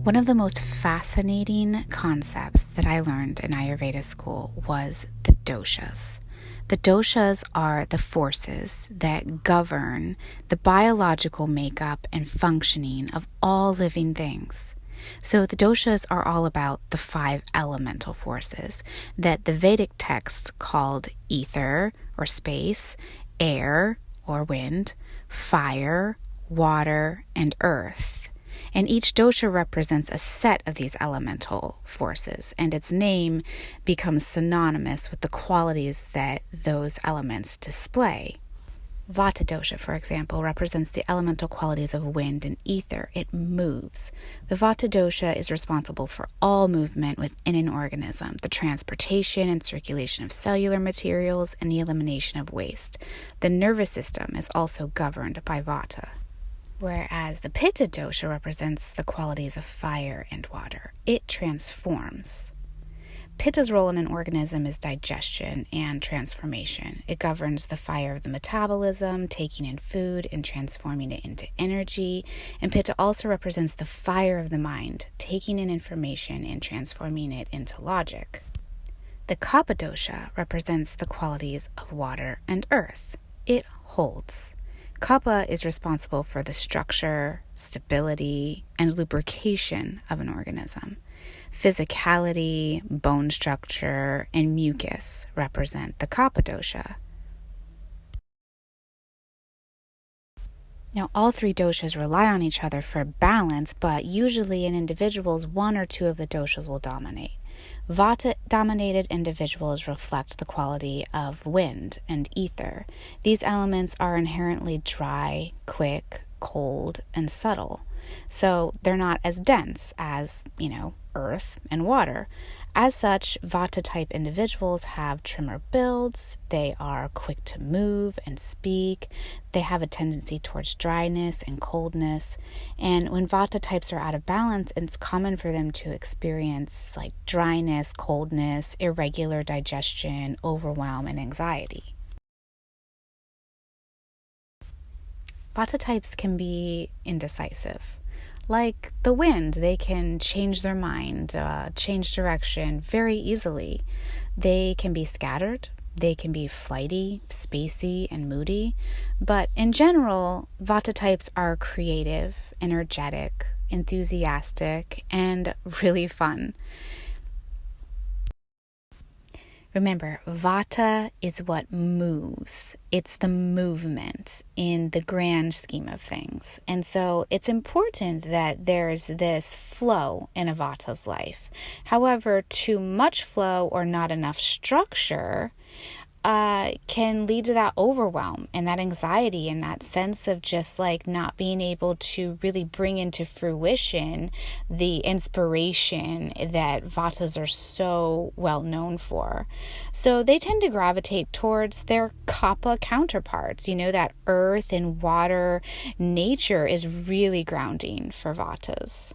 One of the most fascinating concepts that I learned in Ayurveda school was the doshas. The doshas are the forces that govern the biological makeup and functioning of all living things. So the doshas are all about the 5 elemental forces that the Vedic texts called ether or space, air or wind, fire, water, and earth. And each dosha represents a set of these elemental forces, and its name becomes synonymous with the qualities that those elements display. Vata dosha, for example, represents the elemental qualities of wind and ether. It moves. The Vata dosha is responsible for all movement within an organism, the transportation and circulation of cellular materials, and the elimination of waste. The nervous system is also governed by Vata. Whereas the Pitta dosha represents the qualities of fire and water. It transforms. Pitta's role in an organism is digestion and transformation. It governs the fire of the metabolism, taking in food and transforming it into energy. And Pitta also represents the fire of the mind, taking in information and transforming it into logic. The Kapha dosha represents the qualities of water and earth. It holds. Kapha is responsible for the structure, stability, and lubrication of an organism. Physicality, bone structure, and mucus represent the Kapha dosha. Now, all 3 doshas rely on each other for balance, but usually in individuals, 1 or 2 of the doshas will dominate. Vata-dominated individuals reflect the quality of wind and ether. These elements are inherently dry, quick, cold, and subtle. So they're not as dense as, earth and water. As such, Vata-type individuals have trimmer builds, they are quick to move and speak, they have a tendency towards dryness and coldness, and when Vata types are out of balance, it's common for them to experience like dryness, coldness, irregular digestion, overwhelm, and anxiety. Vata types can be indecisive. Like the wind, they can change their mind, change direction very easily. They can be scattered, they can be flighty, spacey, and moody. But in general, Vata types are creative, energetic, enthusiastic, and really fun. Remember, Vata is what moves. It's the movement in the grand scheme of things. And so it's important that there's this flow in a Vata's life. However, too much flow or not enough structure can lead to that overwhelm and that anxiety and that sense of just like not being able to really bring into fruition the inspiration that Vatas are so well known for. So they tend to gravitate towards their Kapha counterparts. That earth and water nature is really grounding for Vatas.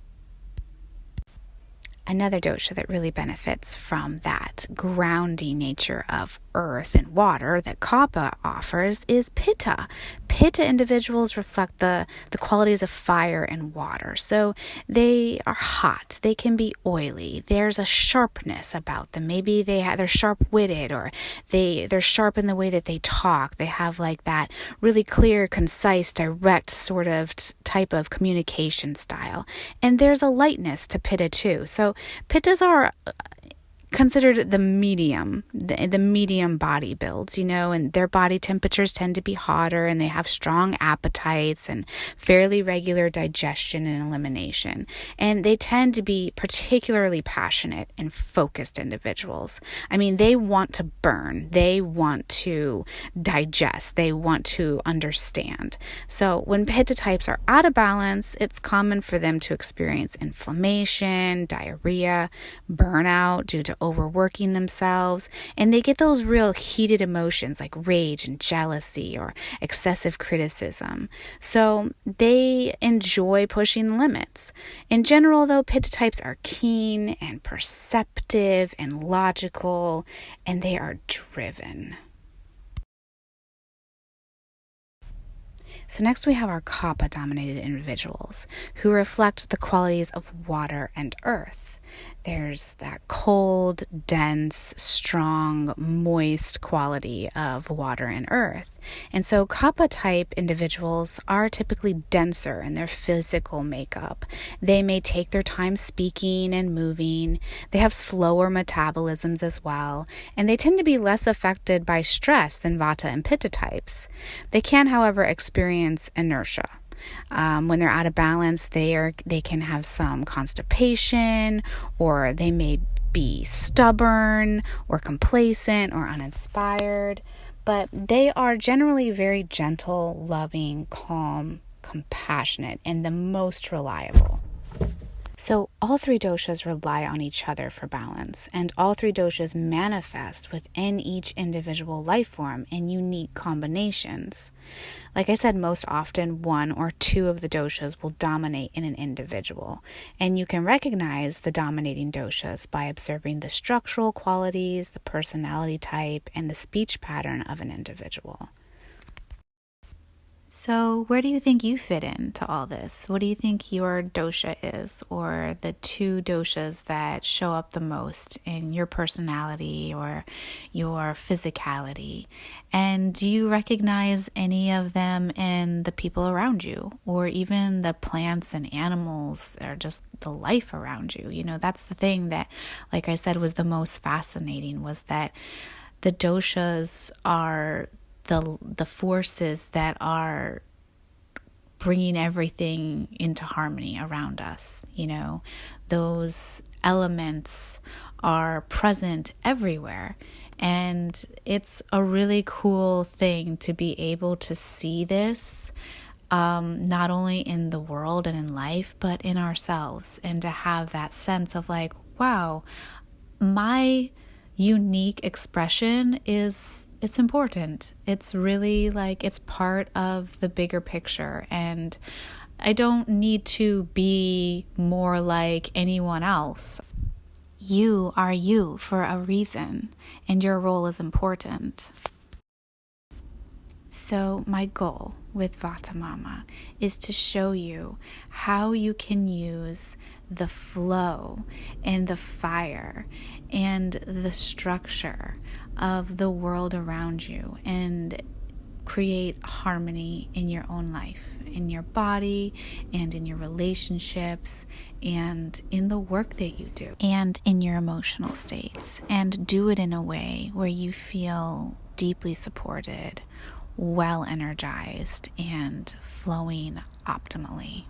Another dosha that really benefits from that grounding nature of earth and water that Kapha offers is Pitta. Pitta individuals reflect the qualities of fire and water. So they are hot. They can be oily. There's a sharpness about them. Maybe they're sharp-witted, or they're sharp in the way that they talk. They have like that really clear, concise, direct sort of type of communication style. And there's a lightness to Pitta too. So Pittas are considered the medium body builds, and their body temperatures tend to be hotter, and they have strong appetites and fairly regular digestion and elimination. And they tend to be particularly passionate and focused individuals. They want to burn, they want to digest, they want to understand. So when Pitta types are out of balance, it's common for them to experience inflammation, diarrhea, burnout due to overworking themselves, and they get those real heated emotions like rage and jealousy or excessive criticism. So they enjoy pushing limits. In general, though, Pitta types are keen and perceptive and logical, and they are driven. So next we have our Kapha-dominated individuals who reflect the qualities of water and earth. There's that cold, dense, strong, moist quality of water and earth. And so Kapha type individuals are typically denser in their physical makeup. They may take their time speaking and moving. They have slower metabolisms as well, and they tend to be less affected by stress than Vata and Pitta types. They can, however, experience inertia. When they're out of balance, they can have some constipation, or they may be stubborn or complacent or uninspired, but they are generally very gentle, loving, calm, compassionate, and the most reliable. So all three doshas rely on each other for balance, and all three doshas manifest within each individual life form in unique combinations. Like I said, most often one or two of the doshas will dominate in an individual, and you can recognize the dominating doshas by observing the structural qualities, the personality type, and the speech pattern of an individual. So where do you think you fit into all this? What do you think your dosha is, or the two doshas that show up the most in your personality or your physicality? And do you recognize any of them in the people around you, or even the plants and animals, or just the life around you? You know, that's the thing that, like I said, was the most fascinating, was that the doshas are the forces that are bringing everything into harmony around us. You know, those elements are present everywhere. And it's a really cool thing to be able to see this, not only in the world and in life, but in ourselves, and to have that sense of like, wow, my unique expression it's important. It's really like, it's part of the bigger picture, and I don't need to be more like anyone else. You are you for a reason, and your role is important. So my goal with Vata Mama is to show you how you can use the flow and the fire and the structure of the world around you and create harmony in your own life, in your body, and in your relationships, and in the work that you do, and in your emotional states, and do it in a way where you feel deeply supported, well energized, and flowing optimally.